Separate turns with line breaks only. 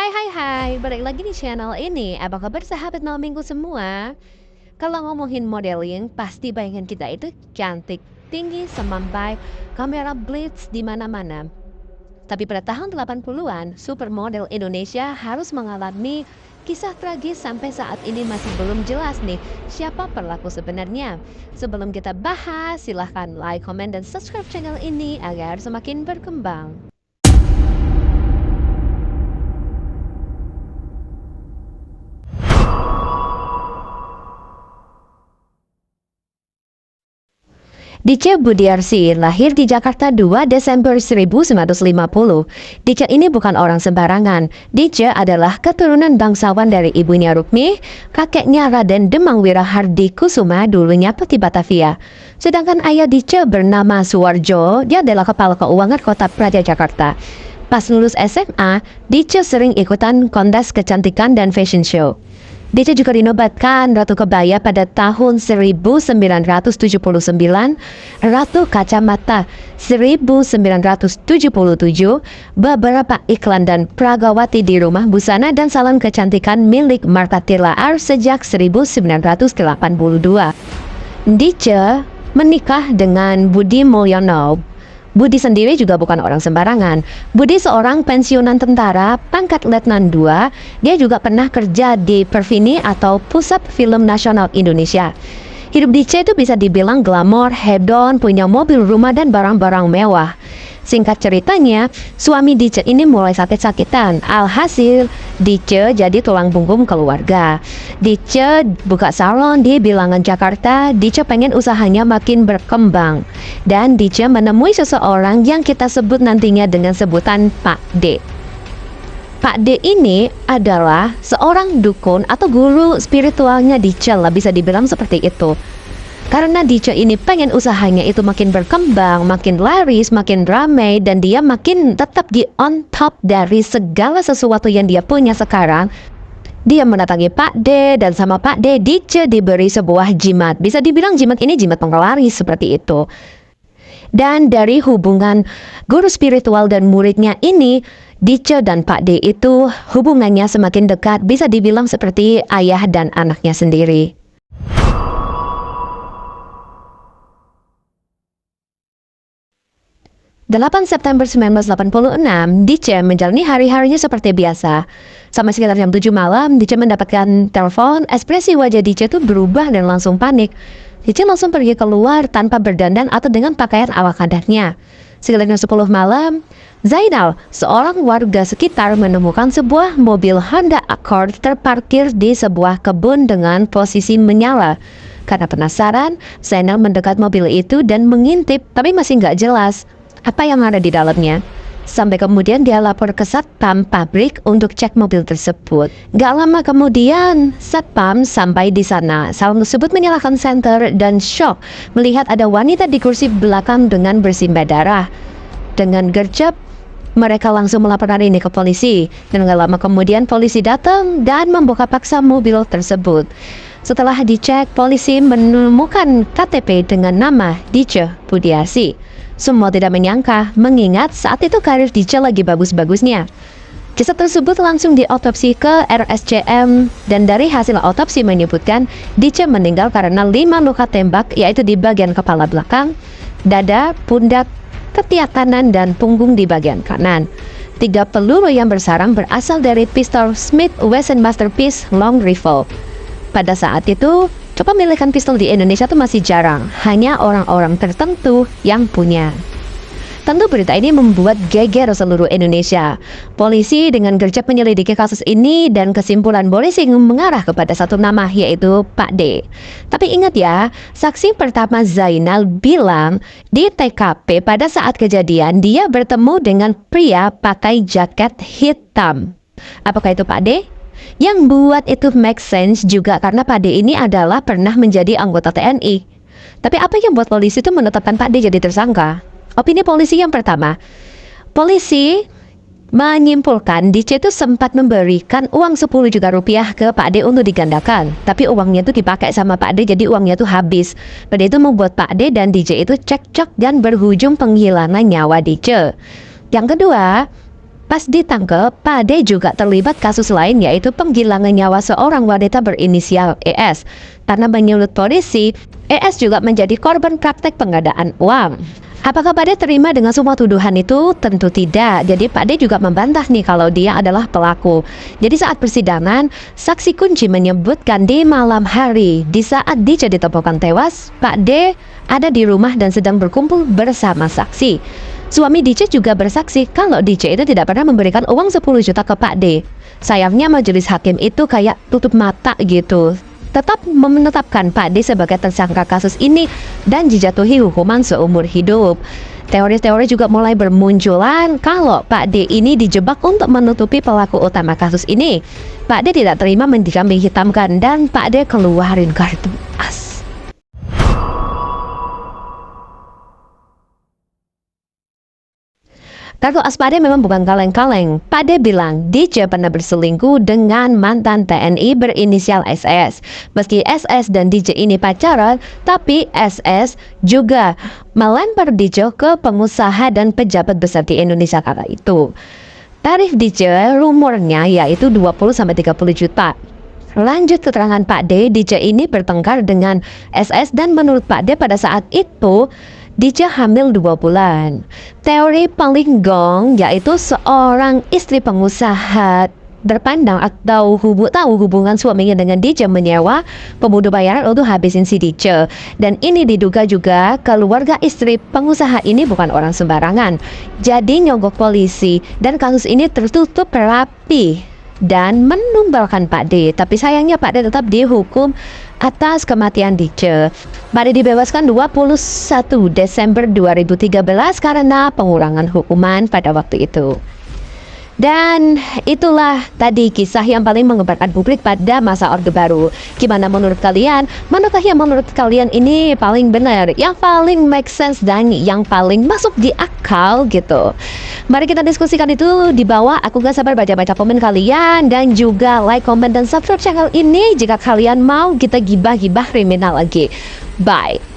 Hai, balik lagi di channel ini. Apa kabar sahabat malam minggu semua? Kalau ngomongin modeling, pasti bayangan kita itu cantik, tinggi, semampai, kamera blitz di mana-mana. Tapi pada tahun 80-an, supermodel Indonesia harus mengalami kisah tragis sampai saat ini masih belum jelas nih siapa pelaku sebenarnya. Sebelum kita bahas, silahkan like, comment, dan subscribe channel ini agar semakin berkembang. Dice Budiarsi lahir di Jakarta 2 Desember 1950. Dice ini bukan orang sembarangan. Dice adalah keturunan bangsawan dari ibunya Rukmi, kakeknya Raden Demang Wirahardi Kusuma, dulunya Peti Batavia. Sedangkan ayah Dice bernama Suwarjo, dia adalah kepala keuangan kota Praja Jakarta. Pas lulus SMA, Dice sering ikutan kontes kecantikan dan fashion show. Dice juga dinobatkan Ratu Kebaya pada tahun 1979, Ratu Kacamata 1977, beberapa iklan dan pragawati di rumah busana dan salon kecantikan milik Martha Tilaar sejak 1982. Dice menikah dengan Budi Mulyono. Budi sendiri juga bukan orang sembarangan. Budi seorang pensiunan tentara, pangkat letnan 2. Dia juga pernah kerja di Perfini atau Pusat Film Nasional Indonesia. Hidup Dice itu bisa dibilang glamor, hedon, punya mobil, rumah, dan barang-barang mewah. Singkat ceritanya, suami Dice ini mulai sakit-sakitan. Alhasil, Dice jadi tulang punggung keluarga. Dice buka salon di Bilangan Jakarta. Dice pengen usahanya makin berkembang. Dan Dice menemui seseorang yang kita sebut nantinya dengan sebutan Pak D. Pak D ini adalah seorang dukun atau guru spiritualnya Dice lah, bisa dibilang seperti itu. Karena Dice ini pengen usahanya itu makin berkembang, makin laris, makin ramai, dan dia makin tetap di on top dari segala sesuatu yang dia punya sekarang. Dia mendatangi Pak D, dan sama Pak D, Dice diberi sebuah jimat. Bisa dibilang jimat ini jimat penglaris seperti itu. Dan dari hubungan guru spiritual dan muridnya ini, Dice dan Pak D itu hubungannya semakin dekat, bisa dibilang seperti ayah dan anaknya sendiri. September 1986, Dice menjalani hari-harinya seperti biasa. Sampai sekitar jam 7 malam, Dice mendapatkan telepon. Ekspresi wajah Dice itu berubah dan langsung panik. Dice langsung pergi keluar tanpa berdandan atau dengan pakaian ala kadarnya. Sekitar jam 10 malam, Zainal, seorang warga sekitar, menemukan sebuah mobil Honda Accord terparkir di sebuah kebun dengan posisi menyala. Karena penasaran, Zainal mendekat mobil itu dan mengintip, tapi masih nggak jelas apa yang ada di dalamnya. Sampai kemudian dia lapor ke Satpam pabrik untuk cek mobil tersebut. Gak lama kemudian, Satpam sampai di sana. Salon tersebut menyalakan senter dan shock melihat ada wanita di kursi belakang dengan bersimbah darah. Dengan gercep, mereka langsung melaporkan ini ke polisi. Dan gak lama kemudian polisi datang dan membuka paksa mobil tersebut. Setelah dicek, polisi menemukan KTP dengan nama Dice Budiarsi. Semua tidak menyangka, mengingat saat itu karir Dice lagi bagus-bagusnya. Jasad tersebut langsung diotopsi ke RSCM, dan dari hasil otopsi menyebutkan Dice meninggal karena 5 luka tembak, yaitu di bagian kepala belakang, dada, pundak, ketiak kanan, dan punggung di bagian kanan. 3 peluru yang bersarang berasal dari pistol Smith Wesson Masterpiece Long Rifle. Pada saat itu, kepemilikan pistol di Indonesia itu masih jarang, hanya orang-orang tertentu yang punya. Tentu berita ini membuat geger seluruh Indonesia. Polisi dengan gercep menyelidiki kasus ini dan kesimpulan polisi mengarah kepada satu nama, yaitu Pak D. Tapi ingat ya, saksi pertama Zainal bilang di TKP pada saat kejadian dia bertemu dengan pria pakai jaket hitam. Apakah itu Pak D? Yang buat itu make sense juga karena Pak D ini adalah pernah menjadi anggota TNI. Tapi apa yang buat polisi itu menetapkan Pak D jadi tersangka? Opini polisi yang pertama, polisi menyimpulkan Dice itu sempat memberikan uang 10 juta rupiah ke Pak D untuk digandakan. Tapi uangnya itu dipakai sama Pak D, jadi uangnya itu habis. Pada itu membuat Pak D dan Dice itu cekcok dan berujung penghilangan nyawa Dice. Yang kedua, Pas ditangkap, Pak D juga terlibat kasus lain yaitu penghilangan nyawa seorang wanita berinisial ES. Karena menurut polisi, ES juga menjadi korban praktek pengadaan uang. Apakah Pak D terima dengan semua tuduhan itu? Tentu tidak. Jadi Pak D juga membantah nih kalau dia adalah pelaku. Jadi saat persidangan, saksi kunci menyebutkan di malam hari, di saat DJ ditemukan tewas, Pak D ada di rumah dan sedang berkumpul bersama saksi. Suami DJ juga bersaksi kalau DJ itu tidak pernah memberikan uang 10 juta ke Pak D. Sayangnya majelis hakim itu kayak tutup mata gitu. Tetap menetapkan Pak D sebagai tersangka kasus ini dan dijatuhi hukuman seumur hidup. Teori-teori juga mulai bermunculan kalau Pak D ini dijebak untuk menutupi pelaku utama kasus ini. Pak D tidak terima dikambing hitamkan dan Pak D keluarin kartu as. Kartu as Pak D memang bukan kaleng-kaleng. Pak D bilang DJ pernah berselingkuh dengan mantan TNI berinisial SS. Meski SS dan DJ ini pacaran, tapi SS juga melempar DJ ke pengusaha dan pejabat besar di Indonesia kala itu. Tarif DJ rumornya yaitu 20-30 juta. Lanjut keterangan Pak D, DJ ini bertengkar dengan SS dan menurut Pak D pada saat itu DJ hamil 2 bulan. Teori paling gong yaitu seorang istri pengusaha berpandang atau tahu hubungan suaminya dengan DJ menyewa pembunuh bayaran untuk habisin si DJ. Dan ini diduga juga keluarga istri pengusaha ini bukan orang sembarangan. Jadi nyogok polisi dan kasus ini tertutup rapi dan menumbalkan Pak D. Tapi sayangnya Pak D tetap dihukum atas kematian DJ. Pak D dibebaskan 21 Desember 2013 karena pengurangan hukuman pada waktu itu. Dan itulah tadi kisah yang paling menggemparkan publik pada masa Orde Baru. Gimana menurut kalian? Manakah yang menurut kalian ini paling benar, yang paling make sense dan yang paling masuk di akal gitu? Mari kita diskusikan itu di bawah. Aku gak sabar baca-baca komen kalian dan juga like, comment, dan subscribe channel ini jika kalian mau kita gibah-gibah kriminal lagi. Bye.